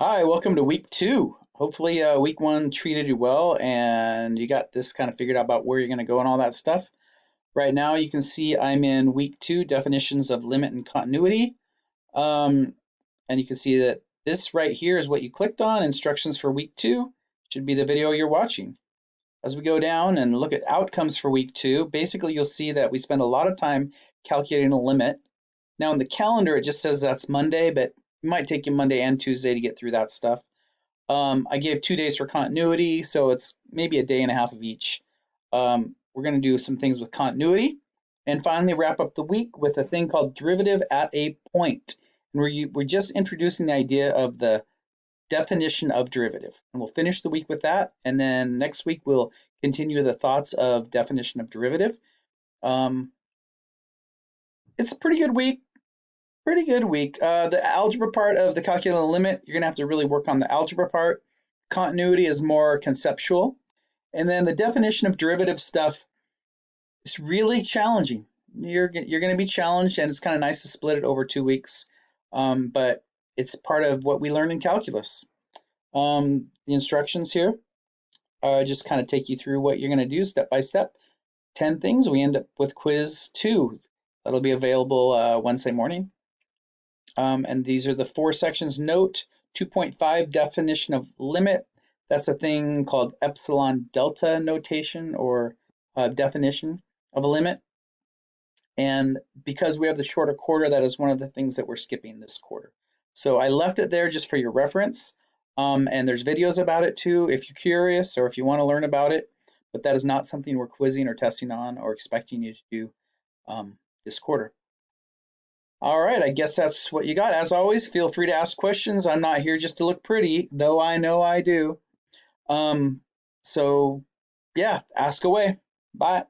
Hi, welcome to week two. Hopefully, week one treated you well and you got this kind of figured out about where you're going to go and all that stuff. Right now, you can see I'm in week two, definitions of limit and continuity. Um, and you can see that this right here is what you clicked on, instructions for week two, should be the video you're watching. As we go down and look at outcomes for week two, basically you'll see that we spend a lot of time calculating a limit. Now in the calendar, it just says that's Monday, but it might take you Monday and Tuesday to get through that stuff. I gave 2 days for continuity, so it's maybe a day and a half of each. We're going to do some things with continuity, and finally wrap up the week with a thing called derivative at a point. And we're just introducing the idea of the definition of derivative. And we'll finish the week with that, and then next week we'll continue the thoughts of definition of derivative. Um, it's a pretty good week. Pretty good week. The algebra part of the calculating the limit, you're going to have to really work on the algebra part. Continuity is more conceptual. And then the definition of derivative stuff is really challenging. You're going to be challenged, and it's kind of nice to split it over 2 weeks. But it's part of what we learn in calculus. The instructions here just kind of take you through what you're going to do step by step. 10 things. We end up with quiz 2. That'll be available Wednesday morning. And these are the 4 sections. Note 2.5 definition of limit. That's a thing called epsilon delta notation or definition of a limit. And because we have the shorter quarter, that is one of the things that we're skipping this quarter. So I left it there just for your reference. And there's videos about it too if you're curious or if you want to learn about it. But that is not something we're quizzing or testing on or expecting you to do this quarter. All right, I guess that's what you got. As always, feel free to ask questions. I'm not here just to look pretty, though I know I do. So yeah, ask away. Bye.